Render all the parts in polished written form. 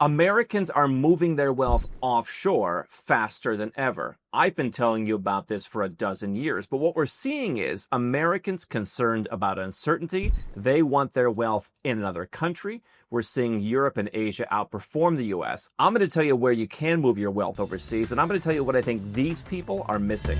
Americans are moving their wealth offshore faster than ever. I've been telling you about this for a dozen years, but what we're seeing is Americans concerned about uncertainty. They want their wealth in another country. We're seeing Europe and Asia outperform the US. I'm going to tell you where you can move your wealth overseas, and I'm going to tell you what I think these people are missing.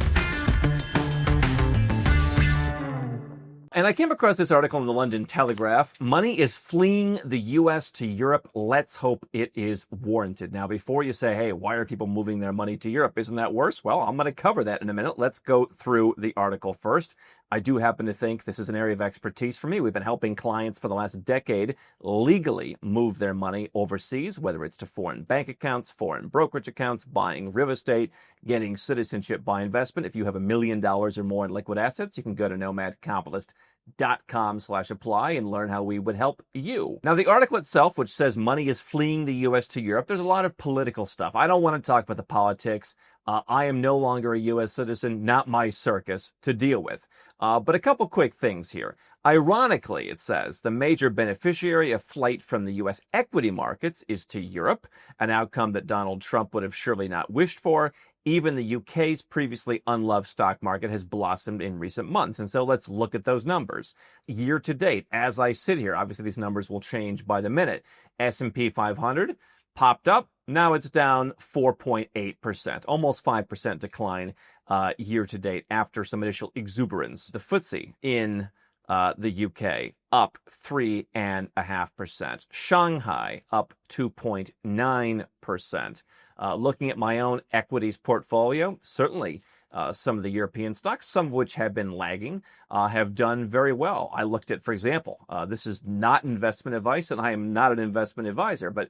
And I came across this article in the London Telegraph. Money is fleeing the U.S. to Europe. Let's hope it is warranted. Now, before you say, hey, why are people moving their money to Europe? Isn't that worse? Well, I'm going to cover that in a minute. Let's go through the article first. I do happen to think this is an area of expertise for me. We've been helping clients for the last decade legally move their money overseas, whether it's to foreign bank accounts, foreign brokerage accounts, buying real estate, getting citizenship by investment. If you have $1 million or more in liquid assets, you can go to nomadcapitalist.com/apply and learn how we would help you. Now, the article itself, which says money is fleeing the U.S. to Europe, there's a lot of political stuff. I don't want to talk about the politics. I am no longer a U.S. citizen, not my circus to deal with. But a couple quick things here. Ironically, it says the major beneficiary of flight from the U.S. equity markets is to Europe, an outcome that Donald Trump would have surely not wished for. Even the UK's previously unloved stock market has blossomed in recent months. And so let's look at those numbers. Year to date, as I sit here, obviously these numbers will change by the minute. S&P 500 popped up. Now it's down 4.8%, almost 5% decline year to date after some initial exuberance. The FTSE in the UK up 3.5%. Shanghai up 2.9%. Looking at my own equities portfolio, certainly some of the European stocks, some of which have been lagging, have done very well. I looked at, for example, this is not investment advice, and I am not an investment advisor, but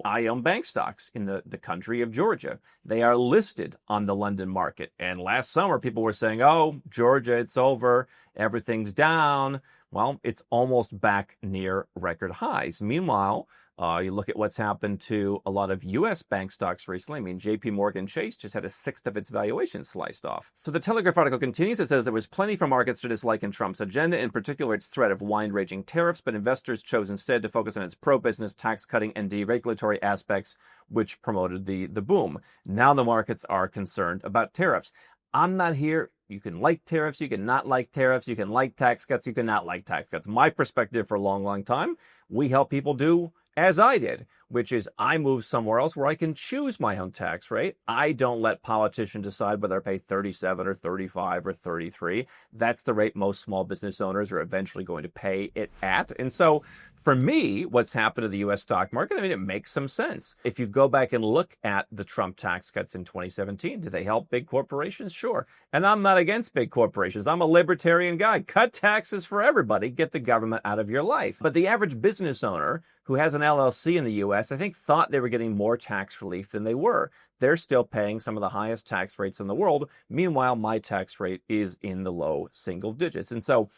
I own bank stocks in the country of Georgia. They are listed on the London market. And last summer, people were saying, oh, Georgia, it's over, everything's down. Well, it's almost back near record highs. Meanwhile, you look at what's happened to a lot of U.S. bank stocks recently. I mean, J.P. Morgan Chase just had a sixth of its valuation sliced off. So the Telegraph article continues. It says there was plenty for markets to dislike in Trump's agenda, in particular its threat of wide-ranging tariffs, but investors chose instead to focus on its pro-business, tax-cutting, and deregulatory aspects, which promoted the boom. Now the markets are concerned about tariffs. I'm not here. You can like tariffs, you can not like tariffs, you can like tax cuts, you can not like tax cuts. My perspective for a long, long time, we help people do as I did, which is I move somewhere else where I can choose my own tax rate. I don't let politicians decide whether I pay 37 or 35 or 33. That's the rate most small business owners are eventually going to pay it at. And so for me, what's happened to the U.S. stock market, I mean, it makes some sense. If you go back and look at the Trump tax cuts in 2017, did they help big corporations? Sure. And I'm not against big corporations. I'm a libertarian guy. Cut taxes for everybody. Get the government out of your life. But the average business owner who has an LLC in the U.S., I think thought they were getting more tax relief than they were. They're still paying some of the highest tax rates in the world. Meanwhile, my tax rate is in the low single digits. And so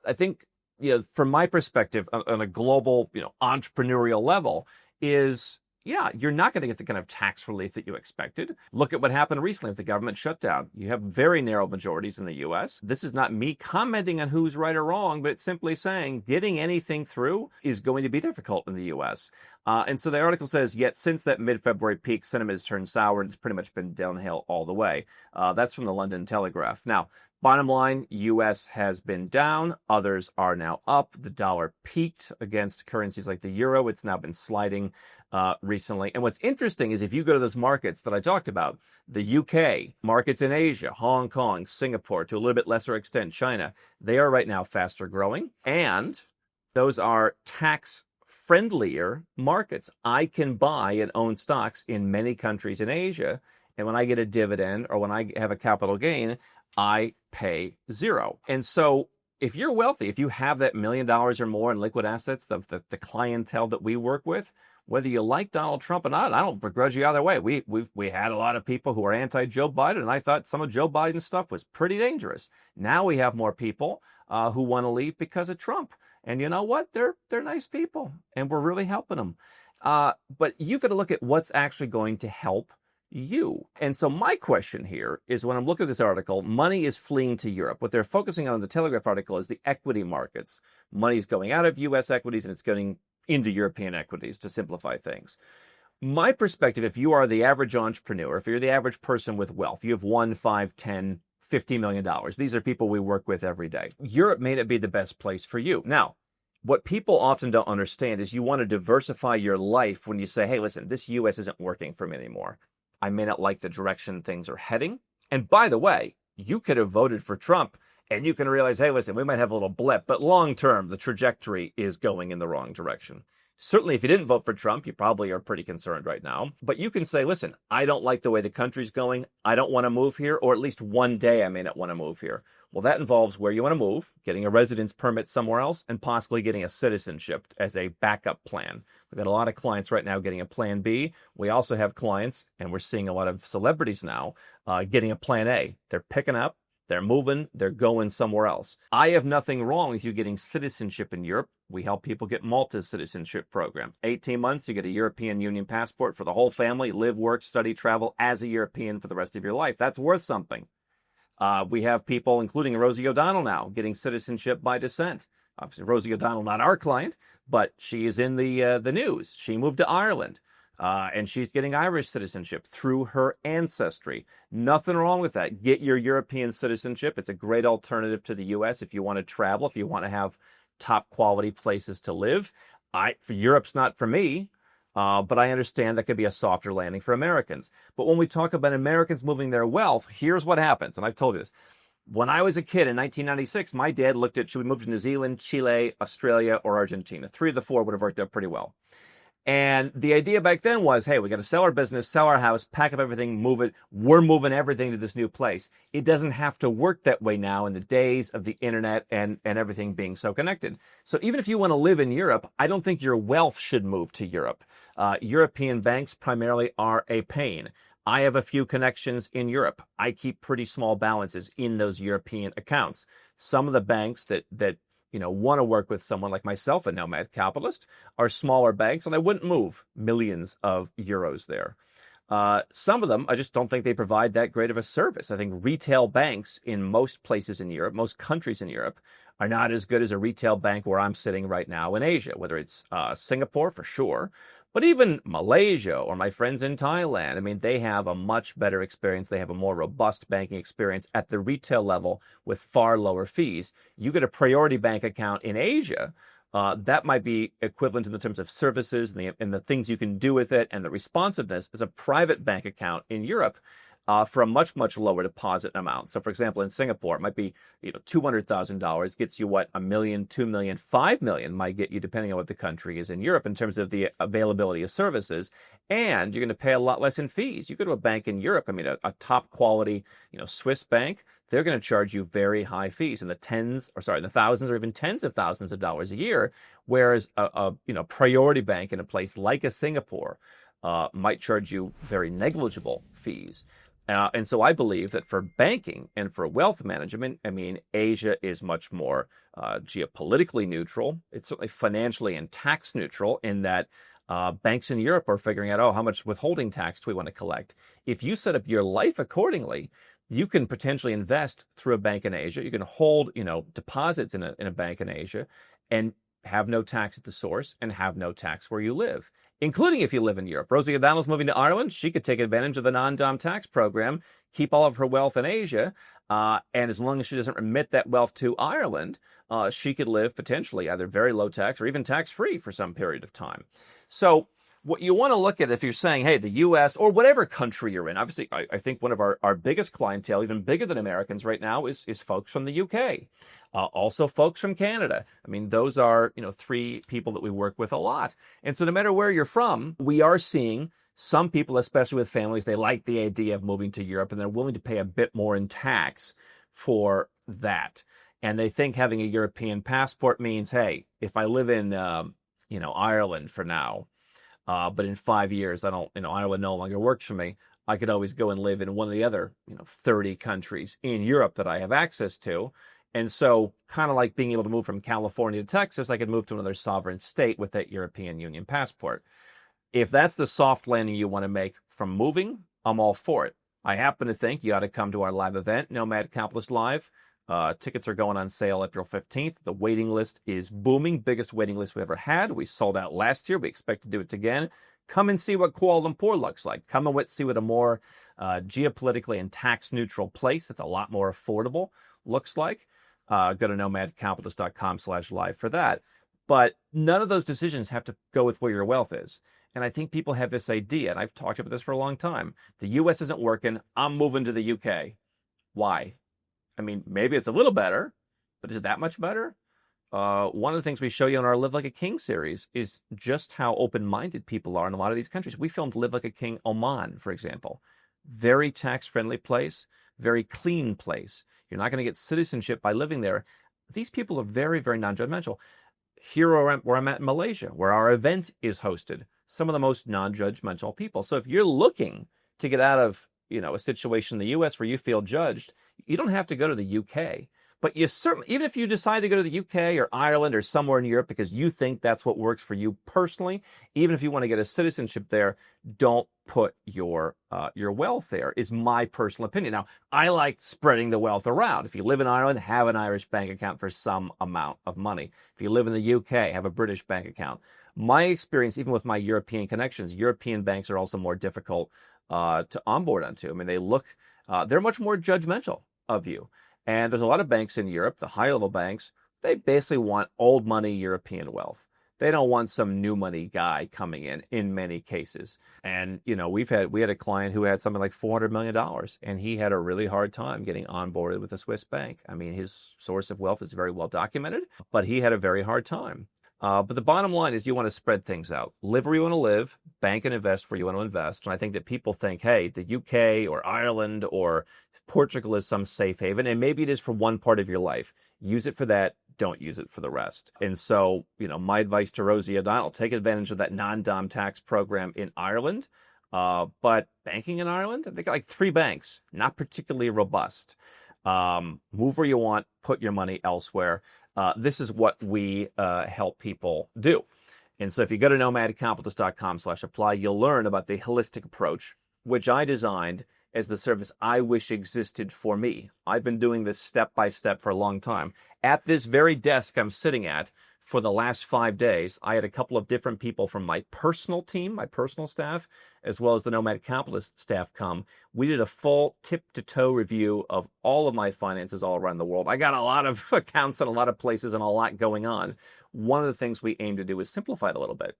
I think, from my perspective on a global, entrepreneurial level is, yeah, you're not going to get the kind of tax relief that you expected. Look at what happened recently with the government shutdown. You have very narrow majorities in the U.S. This is not me commenting on who's right or wrong, but it's simply saying getting anything through is going to be difficult in the U.S. And so the article says, yet since that mid-February peak, sentiment has turned sour and it's pretty much been downhill all the way. That's from the London Telegraph. Now, bottom line, U.S. has been down. Others are now up. The dollar peaked against currencies like the euro. It's now been sliding recently. And what's interesting is if you go to those markets that I talked about, the UK, markets in Asia, Hong Kong, Singapore, to a little bit lesser extent, China, they are right now faster growing. And those are tax-friendlier markets. I can buy and own stocks in many countries in Asia. And when I get a dividend or when I have a capital gain, I pay zero. And so if you're wealthy, if you have that $1 million or more in liquid assets, the clientele that we work with, whether you like Donald Trump or not, I don't begrudge you either way. We had a lot of people who are anti-Joe Biden, and I thought some of Joe Biden's stuff was pretty dangerous. Now we have more people who want to leave because of Trump. And you know what? They're nice people, and we're really helping them. But you've got to look at what's actually going to help you. And so my question here is when I'm looking at this article, money is fleeing to Europe. What they're focusing on in the Telegraph article is the equity markets. Money's going out of U.S. equities and it's going into European equities, to simplify things. My perspective, if you are the average entrepreneur, if you're the average person with wealth, you have 1, 5, 10, $50 million. These are people we work with every day. Europe may not be the best place for you. Now, what people often don't understand is you want to diversify your life when you say, hey, listen, this US isn't working for me anymore. I may not like the direction things are heading. And by the way, you could have voted for Trump and you can realize, hey, listen, we might have a little blip, but long term, the trajectory is going in the wrong direction. Certainly, if you didn't vote for Trump, you probably are pretty concerned right now. But you can say, listen, I don't like the way the country's going. I don't want to move here, or at least one day I may not want to move here. Well, that involves where you want to move, getting a residence permit somewhere else, and possibly getting a citizenship as a backup plan. We've got a lot of clients right now getting a plan B. We also have clients, and we're seeing a lot of celebrities now, getting a plan A. They're picking up. They're moving, they're going somewhere else. I have nothing wrong with you getting citizenship in Europe. We help people get Malta's citizenship program. 18 months, you get a European Union passport for the whole family, live, work, study, travel as a European for the rest of your life. That's worth something. We have people, including Rosie O'Donnell now, getting citizenship by descent. Obviously, Rosie O'Donnell, not our client, but she is in the news. She moved to Ireland. And she's getting Irish citizenship through her ancestry. Nothing wrong with that. Get your European citizenship. It's a great alternative to the U.S. if you want to travel, if you want to have top quality places to live. For Europe's not for me, but I understand that could be a softer landing for Americans. But when we talk about Americans moving their wealth, here's what happens. And I've told you this. When I was a kid in 1996, my dad looked at, should we move to New Zealand, Chile, Australia, or Argentina? 3 of the 4 would have worked out pretty well. And the idea back then was, hey, we got to sell our business, sell our house, pack up everything, move it. We're moving everything to this new place. It doesn't have to work that way now in the days of the internet and everything being so connected. So even if you want to live in Europe, I don't think your wealth should move to Europe. European banks primarily are a pain. I have a few connections in Europe. I keep pretty small balances in those European accounts. Some of the banks that want to work with someone like myself, a Nomad Capitalist, are smaller banks, and I wouldn't move millions of euros there. Some of them, I just don't think they provide that great of a service. I think retail banks in most places in Europe, most countries in Europe, are not as good as a retail bank where I'm sitting right now in Asia, whether it's Singapore for sure, but even Malaysia or my friends in Thailand. I mean, they have a much better experience. They have a more robust banking experience at the retail level with far lower fees. You get a priority bank account in Asia, that might be equivalent in the terms of services and the things you can do with it and the responsiveness as a private bank account in Europe. For a much, much lower deposit amount. So, for example, in Singapore, it might be $200,000 gets you what, $1 million, $2 million, $5 million might get you, depending on what the country is in Europe in terms of the availability of services. And you're going to pay a lot less in fees. You go to a bank in Europe, I mean, a top quality, Swiss bank, they're going to charge you very high fees in the thousands or even tens of thousands of dollars a year. Whereas a priority bank in a place like a Singapore might charge you very negligible fees. And so I believe that for banking and for wealth management, I mean, Asia is much more geopolitically neutral. It's certainly financially and tax neutral in that banks in Europe are figuring out, how much withholding tax do we want to collect? If you set up your life accordingly, you can potentially invest through a bank in Asia. You can hold, deposits in a bank in Asia and have no tax at the source and have no tax where you live, including if you live in Europe. Rosie O'Donnell's moving to Ireland. She could take advantage of the non-dom tax program, keep all of her wealth in Asia, and as long as she doesn't remit that wealth to Ireland, she could live potentially either very low tax or even tax-free for some period of time. So what you want to look at if you're saying, hey, the U.S. or whatever country you're in, obviously, I think one of our biggest clientele, even bigger than Americans right now, is folks from the U.K., also folks from Canada. I mean, those are, 3 people that we work with a lot. And so no matter where you're from, we are seeing some people, especially with families, they like the idea of moving to Europe and they're willing to pay a bit more in tax for that. And they think having a European passport means, hey, if I live in, Ireland for now, but in 5 years, Ireland no longer works for me, I could always go and live in one of the other, 30 countries in Europe that I have access to. And so kind of like being able to move from California to Texas, I could move to another sovereign state with that European Union passport. If that's the soft landing you want to make from moving, I'm all for it. I happen to think you ought to come to our live event, Nomad Capitalist Live. Tickets are going on sale April 15th. The waiting list is booming. Biggest waiting list we ever had. We sold out last year. We expect to do it again. Come and see what Kuala Lumpur looks like. Come and see what a more geopolitically and tax neutral place that's a lot more affordable looks like. Go to nomadcapitalist.com/live for that. But none of those decisions have to go with where your wealth is. And I think people have this idea, and I've talked about this for a long time. The U.S. isn't working. I'm moving to the U.K. Why? I mean, maybe it's a little better, but is it that much better? One of the things we show you in our Live Like a King series is just how open-minded people are in a lot of these countries. We filmed Live Like a King Oman, for example. Very tax-friendly place, very clean place. You're not going to get citizenship by living there. These people are very, very non-judgmental. Here where I'm at in Malaysia, where our event is hosted, some of the most non-judgmental people. So if you're looking to get out of, a situation in the U.S. where you feel judged, you don't have to go to the U.K. But you certainly, even if you decide to go to the UK or Ireland or somewhere in Europe because you think that's what works for you personally, even if you want to get a citizenship there, don't put your wealth there, is my personal opinion. Now, I like spreading the wealth around. If you live in Ireland, have an Irish bank account for some amount of money. If you live in the UK, have a British bank account. My experience, even with my European connections, European banks are also more difficult to onboard onto. I mean, they're much more judgmental of you. And there's a lot of banks in Europe, the high-level banks, they basically want old money European wealth. They don't want some new money guy coming in many cases. And, we had a client who had something like $400 million, and he had a really hard time getting onboarded with a Swiss bank. I mean, his source of wealth is very well documented, but he had a very hard time. But the bottom line is you want to spread things out. Live where you want to live, bank and invest where you want to invest. And I think that people think, hey, the UK or Ireland or Portugal is some safe haven, and maybe it is for one part of your life. Use it for that. Don't use it for the rest. And so, my advice to Rosie O'Donnell, take advantage of that non-dom tax program in Ireland. But banking in Ireland, they got like 3 banks, not particularly robust. Move where you want, put your money elsewhere. This is what we help people do. And so if you go to nomadcapitalist.com/apply, you'll learn about the holistic approach, which I designed as the service I wish existed for me. I've been doing this step by step for a long time. At this very desk I'm sitting at for the last 5 days, I had a couple of different people from my personal team, my personal staff, as well as the Nomad Capitalist staff come. We did a full tip-to-toe review of all of my finances all around the world. I got a lot of accounts in a lot of places and a lot going on. One of the things we aim to do is simplify it a little bit.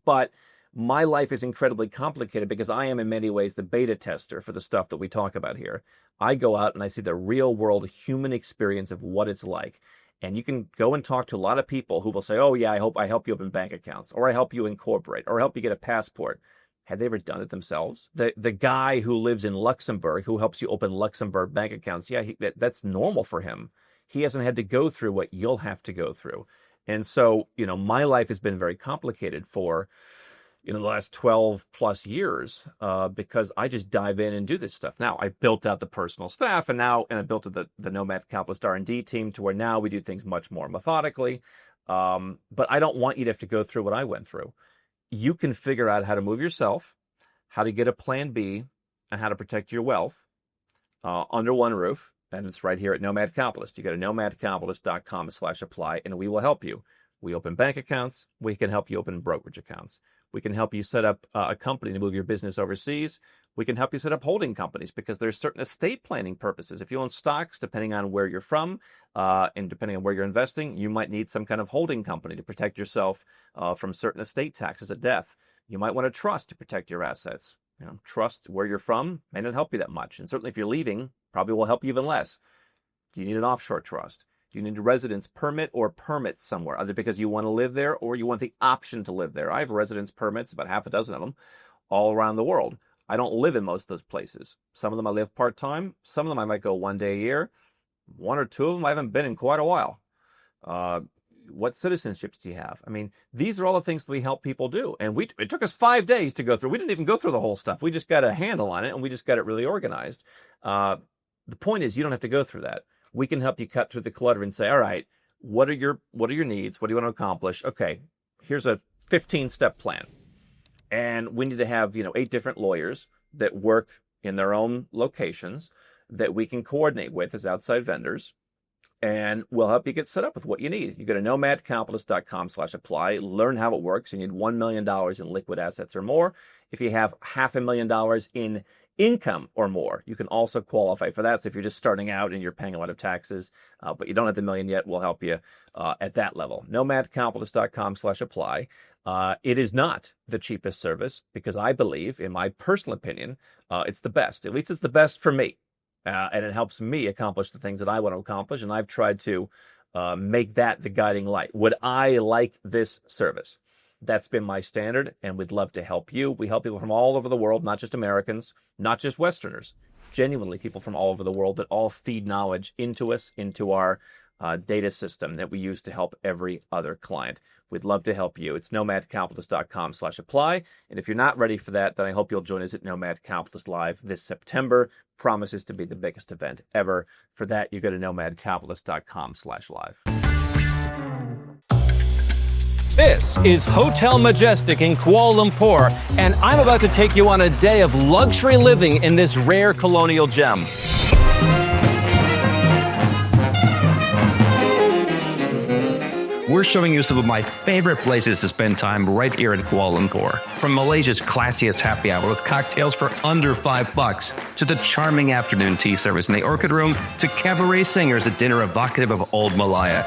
But my life is incredibly complicated because I am in many ways the beta tester for the stuff that we talk about here. I go out and I see the real world human experience of what it's like. And you can go and talk to a lot of people who will say, oh yeah, I help you open bank accounts, or I help you incorporate, or help you get a passport. Have they ever done it themselves? The guy who lives in Luxembourg who helps you open Luxembourg bank accounts, yeah, that's normal for him. He hasn't had to go through what you'll have to go through. And so, my life has been very complicated for the last 12 plus years because I just dive in and do this stuff. Now, I built out the personal staff and I built the Nomad Capitalist R&D team to where now we do things much more methodically. But I don't want you to have to go through what I went through. You can figure out how to move yourself, how to get a plan B, and how to protect your wealth under one roof. And it's right here at Nomad Capitalist. You go to nomadcapitalist.com/apply and we will help you. We open bank accounts. We can help you open brokerage accounts. We can help you set up a company to move your business overseas. We can help you set up holding companies because there's certain estate planning purposes. If you own stocks, depending on where you're from and depending on where you're investing, you might need some kind of holding company to protect yourself from certain estate taxes at death. You might want a trust to protect your assets. Trust where you're from may not help you that much. And certainly if you're leaving, probably will help you even less. Do you need an offshore trust? Do you need a residence permit or permits somewhere, either because you want to live there or you want the option to live there? I have residence permits, about half a dozen of them, all around the world. I don't live in most of those places. Some of them I live part-time. Some of them I might go 1 day a year. 1 or 2 of them I haven't been in quite a while. What citizenships do you have? I mean, these are all the things that we help people do. And it took us 5 days to go through. We didn't even go through the whole stuff. We just got a handle on it and we just got it really organized. The point is you don't have to go through that. We can help you cut through the clutter and say, all right, what are your needs? What do you want to accomplish? Okay, here's a 15-step plan. And we need to have, 8 different lawyers that work in their own locations that we can coordinate with as outside vendors. and we'll help you get set up with what you need. You go to nomadcapitalist.com/apply, learn how it works. You need $1 million in liquid assets or more. If you have $500,000 in income or more, you can also qualify for that. So if you're just starting out and you're paying a lot of taxes, but you don't have the million yet, we'll help you at that level. Nomadcapitalist.com/apply. It is not the cheapest service because I believe, in my personal opinion, it's the best. At least it's the best for me. And it helps me accomplish the things that I want to accomplish. And I've tried to make that the guiding light. Would I like this service? That's been my standard, and we'd love to help you. We help people from all over the world, not just Americans, not just Westerners, genuinely people from all over the world that all feed knowledge into us, into our data system that we use to help every other client. We'd love to help you. It's nomadcapitalist.com/apply. And if you're not ready for that, then I hope you'll join us at Nomad Capitalist Live this September. Promises to be the biggest event ever. For that, you go to nomadcapitalist.com/live. This is Hotel Majestic in Kuala Lumpur, and I'm about to take you on a day of luxury living in this rare colonial gem. We're showing you some of my favorite places to spend time right here in Kuala Lumpur. From Malaysia's classiest happy hour with cocktails for under $5, to the charming afternoon tea service in the Orchid Room, to cabaret singers at dinner evocative of old Malaya.